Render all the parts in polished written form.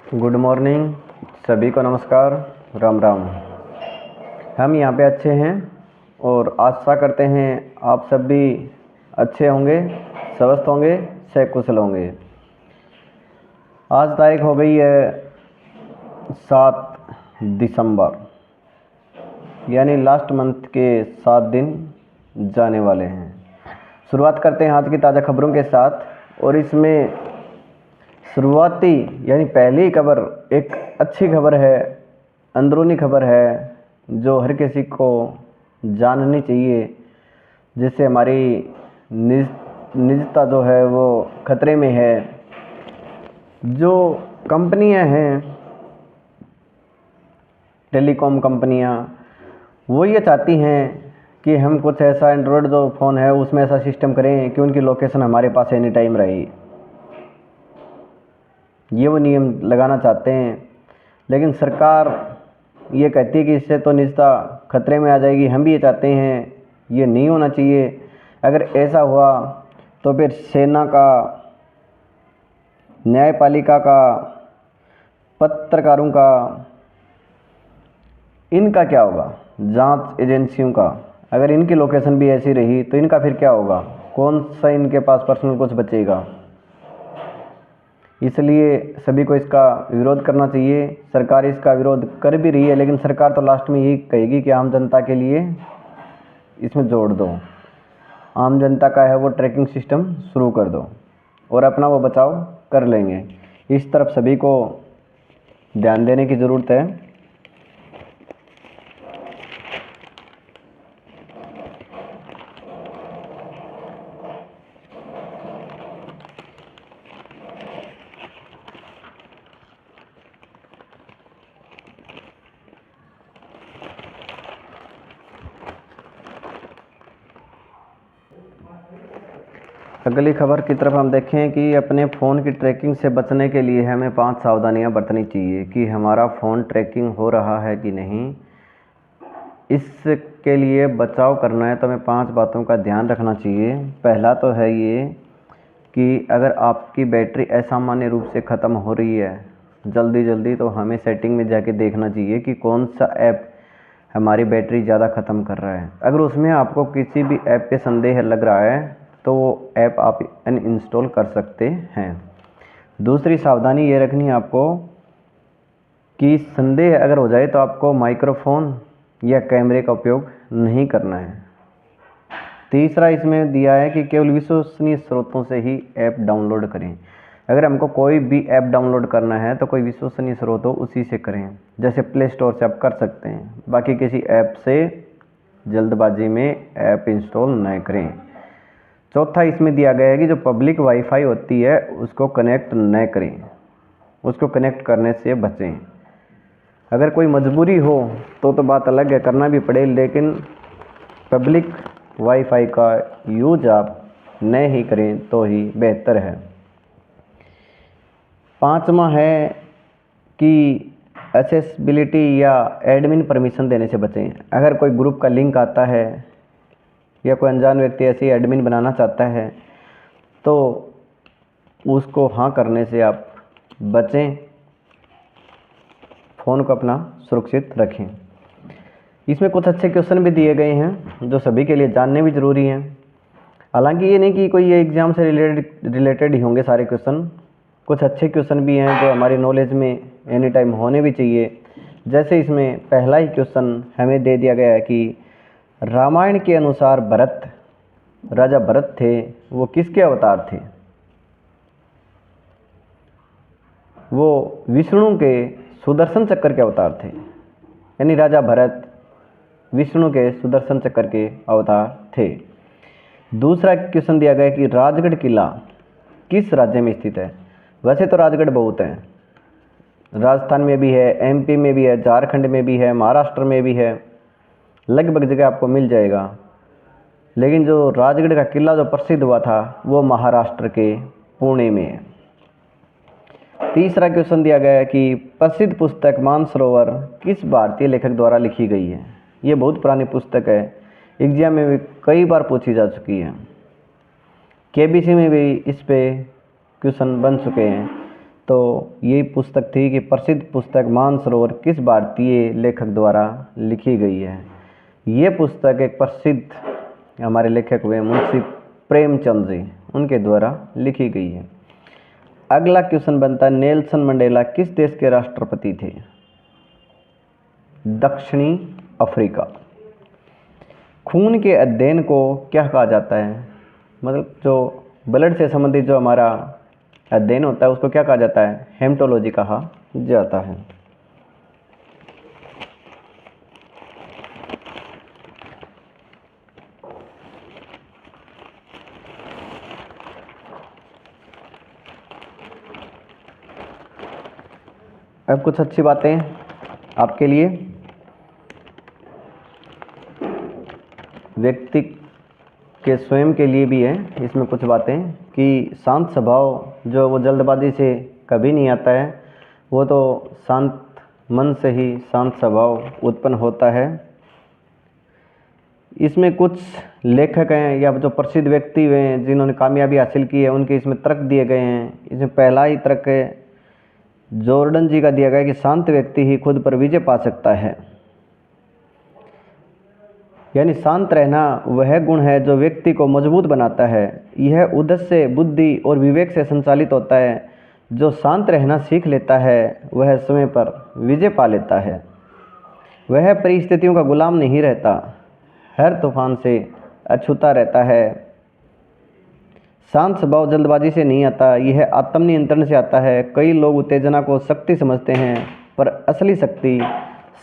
Good morning, सभी को नमस्कार, राम राम। हम यहाँ पे अच्छे हैं और आशा करते हैं आप सब भी अच्छे होंगे, स्वस्थ होंगे, सकुशल होंगे। आज तारीख हो गई है 7 दिसंबर, यानी लास्ट मंथ के 7 दिन जाने वाले हैं। शुरुआत करते हैं आज की ताज़ा खबरों के साथ। और इसमें शुरुआती यानी पहली खबर एक अच्छी खबर है, अंदरूनी खबर है जो हर किसी को जाननी चाहिए, जिससे हमारी निजता जो है वो खतरे में है। जो कंपनियां हैं, टेलीकॉम कंपनियां, वो ये चाहती हैं कि हम कुछ ऐसा एंड्रॉयड जो फ़ोन है उसमें ऐसा सिस्टम करें कि उनकी लोकेशन हमारे पास एनी टाइम रहे। ये वो नियम लगाना चाहते हैं, लेकिन सरकार ये कहती है कि इससे तो निजता खतरे में आ जाएगी। हम भी ये चाहते हैं, ये नहीं होना चाहिए। अगर ऐसा हुआ तो फिर सेना का, न्यायपालिका का, पत्रकारों का, इनका क्या होगा, जांच एजेंसियों का। अगर इनकी लोकेशन भी ऐसी रही तो इनका फिर क्या होगा? कौन सा इनके पास पर्सनल कुछ बचेगा? इसलिए सभी को इसका विरोध करना चाहिए। सरकार इसका विरोध कर भी रही है, लेकिन सरकार तो लास्ट में यही कहेगी कि आम जनता के लिए इसमें जोड़ दो, आम जनता का है वो ट्रैकिंग सिस्टम शुरू कर दो और अपना वो बचाव कर लेंगे। इस तरफ सभी को ध्यान देने की ज़रूरत है। अगली खबर की तरफ हम देखें कि अपने फ़ोन की ट्रैकिंग से बचने के लिए हमें 5 सावधानियां बरतनी चाहिए कि हमारा फ़ोन ट्रैकिंग हो रहा है कि नहीं। इसके लिए बचाव करना है तो हमें 5 बातों का ध्यान रखना चाहिए। पहला तो है ये कि अगर आपकी बैटरी असामान्य रूप से ख़त्म हो रही है जल्दी जल्दी, तो हमें सेटिंग में जाके देखना चाहिए कि कौन सा ऐप हमारी बैटरी ज़्यादा ख़त्म कर रहा है। अगर उसमें आपको किसी भी ऐप पे संदेह लग रहा है तो वो ऐप आप अनइंस्टॉल कर सकते हैं। दूसरी सावधानी ये रखनी है आपको कि संदेह अगर हो जाए तो आपको माइक्रोफोन या कैमरे का उपयोग नहीं करना है। तीसरा इसमें दिया है कि केवल विश्वसनीय स्रोतों से ही ऐप डाउनलोड करें। अगर हमको कोई भी ऐप डाउनलोड करना है तो कोई विश्वसनीय स्रोत हो उसी से करें। जैसे प्ले स्टोर से आप कर सकते हैं, बाकी किसी ऐप से जल्दबाजी में ऐप इंस्टॉल न करें। चौथा इसमें दिया गया है कि जो पब्लिक वाईफाई होती है उसको कनेक्ट न करें, उसको कनेक्ट करने से बचें। अगर कोई मजबूरी हो तो बात अलग है, करना भी पड़े, लेकिन पब्लिक वाईफाई का यूज आप न ही करें तो ही बेहतर है। पांचवा है कि एक्सेसिबिलिटी या एडमिन परमिशन देने से बचें। अगर कोई ग्रुप का लिंक आता है या कोई अनजान व्यक्ति ऐसे एडमिन बनाना चाहता है तो उसको हाँ करने से आप बचें, फ़ोन को अपना सुरक्षित रखें। इसमें कुछ अच्छे क्वेश्चन भी दिए गए हैं जो सभी के लिए जानने भी ज़रूरी हैं। हालांकि ये नहीं कि कोई एग्ज़ाम से रिलेटेड ही होंगे सारे क्वेश्चन, कुछ अच्छे क्वेश्चन भी हैं जो हमारी नॉलेज में एनी टाइम होने भी चाहिए। जैसे इसमें पहला ही क्वेश्चन हमें दे दिया गया है कि रामायण के अनुसार राजा भरत थे, वो किसके अवतार थे? वो विष्णु के सुदर्शन चक्र के अवतार थे। यानी राजा भरत विष्णु के सुदर्शन चक्र के अवतार थे। दूसरा क्वेश्चन दिया गया कि राजगढ़ किला किस राज्य में स्थित है? वैसे तो राजगढ़ बहुत हैं, राजस्थान में भी है, एमपी में भी है, झारखंड में भी है, महाराष्ट्र में भी है, लगभग जगह आपको मिल जाएगा। लेकिन जो राजगढ़ का किला जो प्रसिद्ध हुआ था वो महाराष्ट्र के पुणे में है। तीसरा क्वेश्चन दिया गया है कि प्रसिद्ध पुस्तक मानसरोवर किस भारतीय लेखक द्वारा लिखी गई है? ये बहुत पुरानी पुस्तक है, एग्जाम में भी कई बार पूछी जा चुकी है, केबीसी में भी इस पे क्वेश्चन बन चुके हैं। तो यही पुस्तक थी कि प्रसिद्ध पुस्तक मानसरोवर किस भारतीय लेखक द्वारा लिखी गई है। ये पुस्तक एक प्रसिद्ध हमारे लेखक हुए मुंशी प्रेमचंद जी, उनके द्वारा लिखी गई है। अगला क्वेश्चन बनता है, नेल्सन मंडेला किस देश के राष्ट्रपति थे? दक्षिणी अफ्रीका। खून के अध्ययन को क्या कहा जाता है? मतलब जो ब्लड से संबंधित जो हमारा अध्ययन होता है उसको क्या कहा जाता है? हेमेटोलॉजी कहा जाता है। अब कुछ अच्छी बातें आपके लिए, व्यक्ति के स्वयं के लिए भी है इसमें कुछ बातें, कि शांत स्वभाव जो वो जल्दबाजी से कभी नहीं आता है, वो तो शांत मन से ही शांत स्वभाव उत्पन्न होता है। इसमें कुछ लेखक हैं या जो प्रसिद्ध व्यक्ति हुए हैं जिन्होंने कामयाबी हासिल की है, उनके इसमें तर्क दिए गए हैं। इसमें पहला ही तर्क है जॉर्डन जी का दिया गया है कि शांत व्यक्ति ही खुद पर विजय पा सकता है। यानी शांत रहना वह गुण है जो व्यक्ति को मजबूत बनाता है। यह उद्देश्य, बुद्धि और विवेक से संचालित होता है। जो शांत रहना सीख लेता है वह समय पर विजय पा लेता है। वह परिस्थितियों का गुलाम नहीं रहता, हर तूफान से अछूता रहता है। शांत स्वभाव जल्दबाजी से नहीं आता, यह आत्म नियंत्रण से आता है। कई लोग उत्तेजना को शक्ति समझते हैं, पर असली शक्ति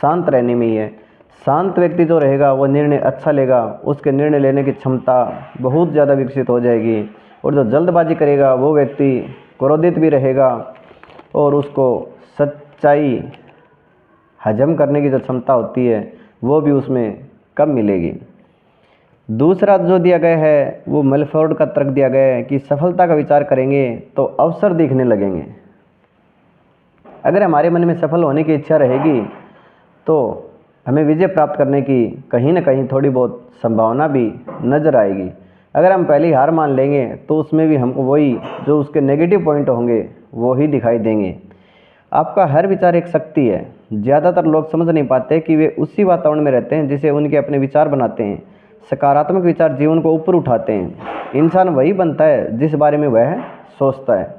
शांत रहने में ही है। शांत व्यक्ति जो रहेगा वो निर्णय अच्छा लेगा, उसके निर्णय लेने की क्षमता बहुत ज़्यादा विकसित हो जाएगी। और जो जल्दबाजी करेगा वो व्यक्ति क्रोधित भी रहेगा और उसको सच्चाई हजम करने की जो क्षमता होती है वो भी उसमें कम मिलेगी। दूसरा जो दिया गया है वो मेलफोर्ड का तर्क दिया गया है कि सफलता का विचार करेंगे तो अवसर दिखने लगेंगे। अगर हमारे मन में सफल होने की इच्छा रहेगी तो हमें विजय प्राप्त करने की कहीं ना कहीं थोड़ी बहुत संभावना भी नज़र आएगी। अगर हम पहले हार मान लेंगे तो उसमें भी हमको वही जो उसके नेगेटिव पॉइंट होंगे वो ही दिखाई देंगे। आपका हर विचार एक शक्ति है। ज़्यादातर लोग समझ नहीं पाते कि वे उसी वातावरण में रहते हैं जिसे उनके अपने विचार बनाते हैं। सकारात्मक विचार जीवन को ऊपर उठाते हैं। इंसान वही बनता है जिस बारे में वह सोचता है।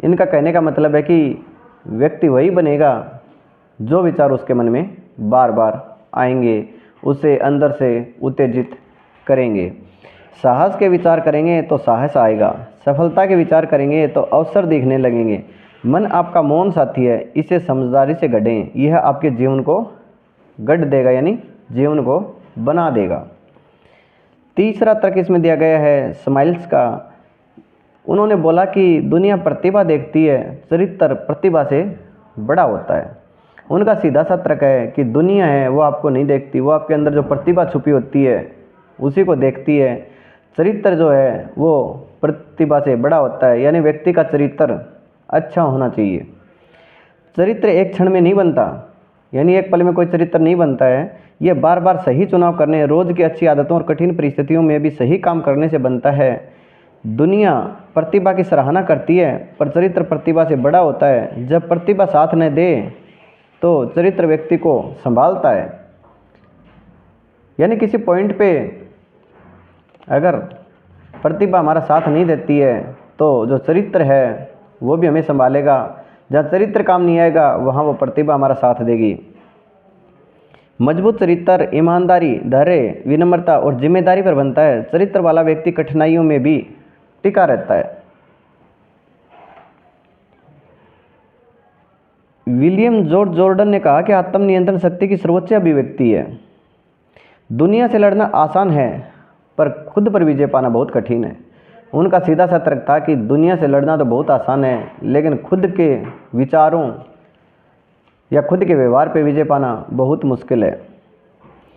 इनका कहने का मतलब है कि व्यक्ति वही बनेगा जो विचार उसके मन में बार बार आएंगे, उसे अंदर से उत्तेजित करेंगे। साहस के विचार करेंगे तो साहस आएगा, सफलता के विचार करेंगे तो अवसर दिखने लगेंगे। मन आपका मौन साथी है, इसे समझदारी से गढ़ें, यह आपके जीवन को गढ़ देगा, यानी जीवन को बना देगा। तीसरा तर्क इसमें दिया गया है स्माइल्स का। उन्होंने बोला कि दुनिया प्रतिभा देखती है, चरित्र प्रतिभा से बड़ा होता है। उनका सीधा सा तर्क है कि दुनिया है वो आपको नहीं देखती, वो आपके अंदर जो प्रतिभा छुपी होती है उसी को देखती है। चरित्र जो है वो प्रतिभा से बड़ा होता है, यानी व्यक्ति का चरित्र अच्छा होना चाहिए। चरित्र एक क्षण में नहीं बनता, यानी एक पल में कोई चरित्र नहीं बनता है। ये बार बार सही चुनाव करने, रोज़ की अच्छी आदतों और कठिन परिस्थितियों में भी सही काम करने से बनता है। दुनिया प्रतिभा की सराहना करती है पर चरित्र प्रतिभा से बड़ा होता है। जब प्रतिभा साथ न दे तो चरित्र व्यक्ति को संभालता है। यानी किसी पॉइंट पे अगर प्रतिभा हमारा साथ नहीं देती है तो जो चरित्र है वो भी हमें संभालेगा। जहाँ चरित्र काम नहीं आएगा वहाँ वो प्रतिभा हमारा साथ देगी। मजबूत चरित्र ईमानदारी, धैर्य, विनम्रता और जिम्मेदारी पर बनता है। चरित्र वाला व्यक्ति कठिनाइयों में भी टिका रहता है। विलियम जॉर्ज जॉर्डन ने कहा कि आत्म नियंत्रण शक्ति की सर्वोच्च अभिव्यक्ति है। दुनिया से लड़ना आसान है पर खुद पर विजय पाना बहुत कठिन है। उनका सीधा सा तर्क था कि दुनिया से लड़ना तो बहुत आसान है, लेकिन खुद के विचारों या खुद के व्यवहार पर विजय पाना बहुत मुश्किल है।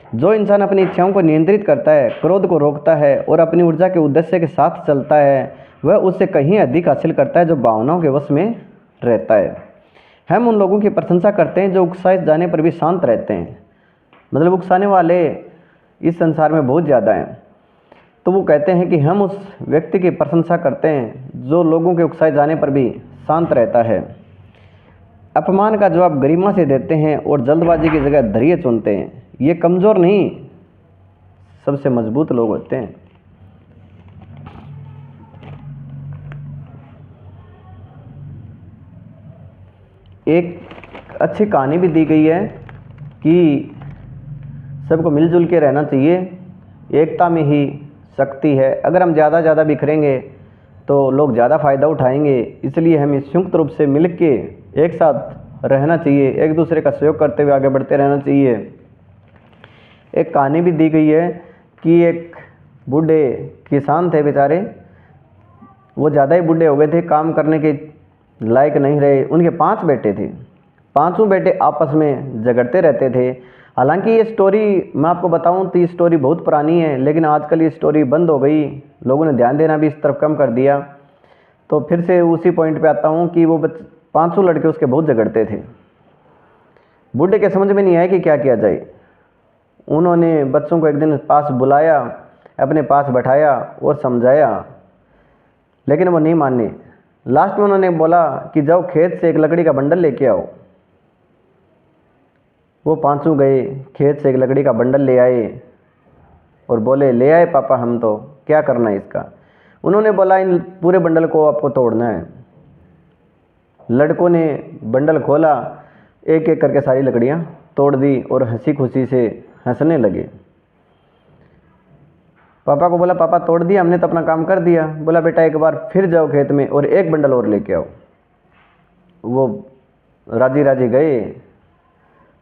जो इंसान अपनी इच्छाओं को नियंत्रित करता है, क्रोध को रोकता है और अपनी ऊर्जा के उद्देश्य के साथ चलता है, वह उससे कहीं अधिक हासिल करता है जो भावनाओं के वश में रहता है। हम उन लोगों की प्रशंसा करते हैं जो उकसाए जाने पर भी शांत रहते हैं। मतलब उकसाने वाले इस संसार में बहुत ज़्यादा हैं। तो वो कहते हैं कि हम उस व्यक्ति की प्रशंसा करते हैं जो लोगों के उकसाए जाने पर भी शांत रहता है। अपमान का जवाब गरिमा से देते हैं और जल्दबाजी की जगह धैर्य चुनते हैं। ये कमज़ोर नहीं, सबसे मजबूत लोग होते हैं। एक अच्छी कहानी भी दी गई है कि सबको मिलजुल के रहना चाहिए, एकता में ही शक्ति है। अगर हम ज़्यादा बिखरेंगे तो लोग ज़्यादा फ़ायदा उठाएंगे, इसलिए हमें संयुक्त रूप से मिल के एक साथ रहना चाहिए, एक दूसरे का सहयोग करते हुए आगे बढ़ते रहना चाहिए। एक कहानी भी दी गई है कि एक बूढ़े किसान थे बेचारे, वो ज़्यादा ही बूढ़े हो गए थे, काम करने के लायक नहीं रहे। उनके 5 बेटे थे, पांचों बेटे आपस में झगड़ते रहते थे। हालांकि ये स्टोरी मैं आपको बताऊं तो ये स्टोरी बहुत पुरानी है, लेकिन आजकल ये स्टोरी बंद हो गई, लोगों ने ध्यान देना भी इस तरफ कम कर दिया। तो फिर से उसी पॉइंट पे आता हूं कि वो पांचों लड़के उसके बहुत झगड़ते थे। बूढ़े के समझ में नहीं आया कि क्या किया जाए। उन्होंने बच्चों को एक दिन पास बुलाया, अपने पास बैठाया और समझाया, लेकिन वो नहीं माने। लास्ट में उन्होंने बोला कि जाओ खेत से एक लकड़ी का बंडल लेके आओ। वो पांचों गए, खेत से एक लकड़ी का बंडल ले आए और बोले, ले आए पापा हम तो, क्या करना है इसका। उन्होंने बोला, इन पूरे बंडल को आपको तोड़ना है। लड़कों ने बंडल खोला, एक एक करके सारी लकड़ियां तोड़ दी और हंसी खुशी से हंसने लगे। पापा को बोला, पापा तोड़ दिया हमने तो अपना काम कर दिया। बोला, बेटा एक बार फिर जाओ खेत में और एक बंडल और लेके आओ। वो राजी राजी गए,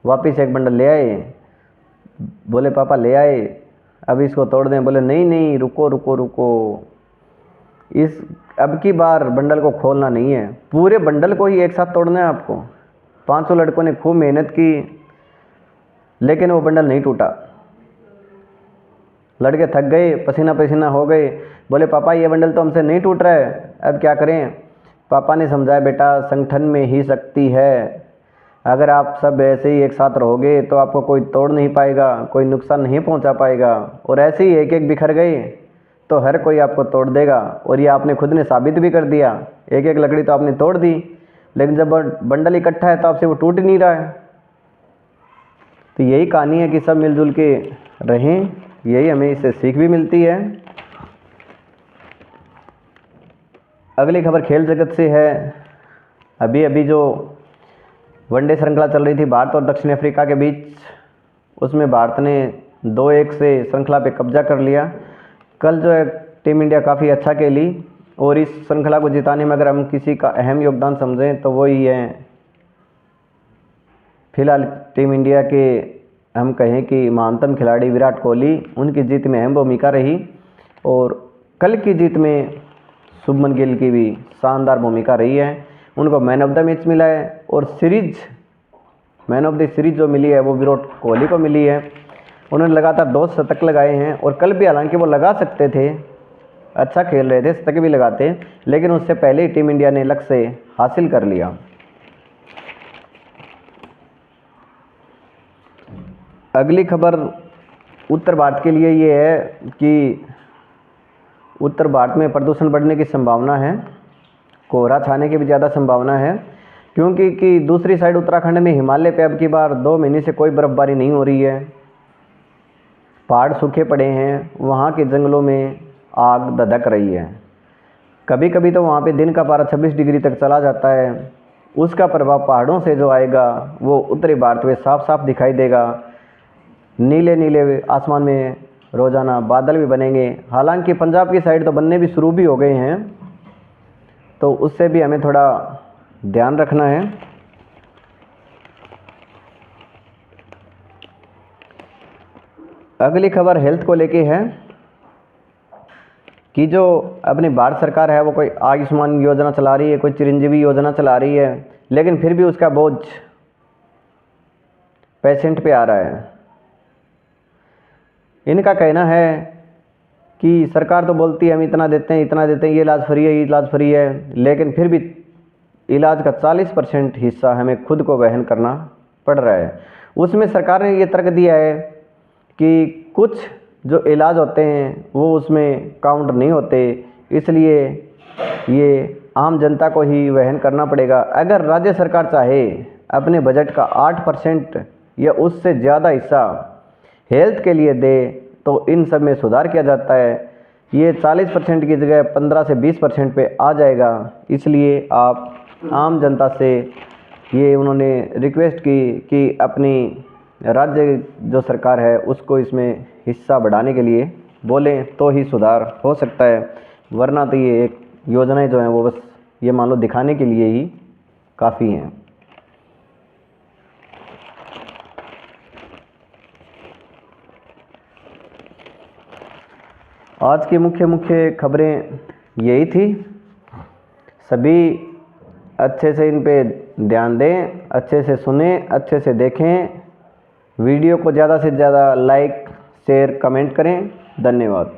वापिस एक बंडल ले आए। बोले, पापा ले आए, अब इसको तोड़ दें। बोले, नहीं नहीं, रुको रुको रुको, इस अब की बार बंडल को खोलना नहीं है, पूरे बंडल को ही एक साथ तोड़ना है आपको। पांचों लड़कों ने खूब मेहनत की, लेकिन वो बंडल नहीं टूटा। लड़के थक गए, पसीना पसीना हो गए। बोले, पापा ये बंडल तो हमसे नहीं टूट रहा है, अब क्या करें। पापा ने समझाया, बेटा संगठन में ही शक्ति है, अगर आप सब ऐसे ही एक साथ रहोगे तो आपको कोई तोड़ नहीं पाएगा, कोई नुकसान नहीं पहुंचा पाएगा। और ऐसे ही एक एक बिखर गए तो हर कोई आपको तोड़ देगा। और ये आपने खुद ने साबित भी कर दिया, एक एक लकड़ी तो आपने तोड़ दी, लेकिन जब बंडल इकट्ठा है तो आपसे वो टूट नहीं रहा है। तो यही कहानी है कि सब मिलजुल के रहें, यही हमें इससे सीख भी मिलती है। अगली खबर खेल जगत से है। अभी जो वनडे श्रृंखला चल रही थी भारत और दक्षिण अफ्रीका के बीच, उसमें भारत ने 2-1 से श्रृंखला पे कब्जा कर लिया। कल जो है टीम इंडिया काफ़ी अच्छा खेली और इस श्रृंखला को जिताने में अगर हम किसी का अहम योगदान समझें तो वही है फिलहाल टीम इंडिया के, हम कहें कि महानतम खिलाड़ी विराट कोहली, उनकी जीत में अहम भूमिका रही। और कल की जीत में शुभमन गिल की भी शानदार भूमिका रही है, उनको मैन ऑफ द मैच मिला है। और series man of the series जो मिली है वो विराट कोहली को मिली है। उन्होंने लगातार 2 शतक लगाए हैं और कल भी हालांकि वो लगा सकते थे, अच्छा खेल रहे थे, शतक भी लगाते, लेकिन उससे पहले ही टीम इंडिया ने लक्ष्य हासिल कर लिया। अगली खबर उत्तर भारत के लिए ये है कि उत्तर भारत में प्रदूषण बढ़ने की संभावना है, कोहरा छाने की भी ज़्यादा संभावना है, क्योंकि दूसरी साइड उत्तराखंड में हिमालय पे अब की बार 2 महीने से कोई बर्फबारी नहीं हो रही है, पहाड़ सूखे पड़े हैं, वहाँ के जंगलों में आग धधक रही है। कभी कभी तो वहाँ पे दिन का पारा 26 डिग्री तक चला जाता है। उसका प्रभाव पहाड़ों से जो आएगा वो उत्तरी भारत में साफ साफ दिखाई देगा। नीले नीले आसमान में रोज़ाना बादल भी बनेंगे। हालांकि पंजाब की साइड तो बनने भी शुरू भी हो गए हैं, तो उससे भी हमें थोड़ा ध्यान रखना है। अगली खबर हेल्थ को लेके है कि जो अपनी भारत सरकार है वो कोई आयुष्मान योजना चला रही है, कोई चिरंजीवी योजना चला रही है, लेकिन फिर भी उसका बोझ पेशेंट पे आ रहा है। इनका कहना है कि सरकार तो बोलती है हम इतना देते हैं इतना देते हैं, ये इलाज फ्री है ये इलाज फ्री है, लेकिन फिर भी इलाज का 40% हिस्सा हमें खुद को वहन करना पड़ रहा है। उसमें सरकार ने ये तर्क दिया है कि कुछ जो इलाज होते हैं वो उसमें काउंट नहीं होते, इसलिए ये आम जनता को ही वहन करना पड़ेगा। अगर राज्य सरकार चाहे अपने बजट का 8% या उससे ज़्यादा हिस्सा हेल्थ के लिए दे तो इन सब में सुधार किया जाता है। ये 40% की जगह 15 से 20% पे आ जाएगा। इसलिए आप आम जनता से ये उन्होंने रिक्वेस्ट की कि अपनी राज्य जो सरकार है उसको इसमें हिस्सा बढ़ाने के लिए बोलें तो ही सुधार हो सकता है, वरना तो ये एक योजनाएं जो हैं वो बस ये मान लो दिखाने के लिए ही काफ़ी हैं। आज की मुख्य खबरें यही थी। सभी अच्छे से इन पे ध्यान दें, अच्छे से सुने, अच्छे से देखें। वीडियो को ज़्यादा से ज़्यादा लाइक शेयर कमेंट करें। धन्यवाद।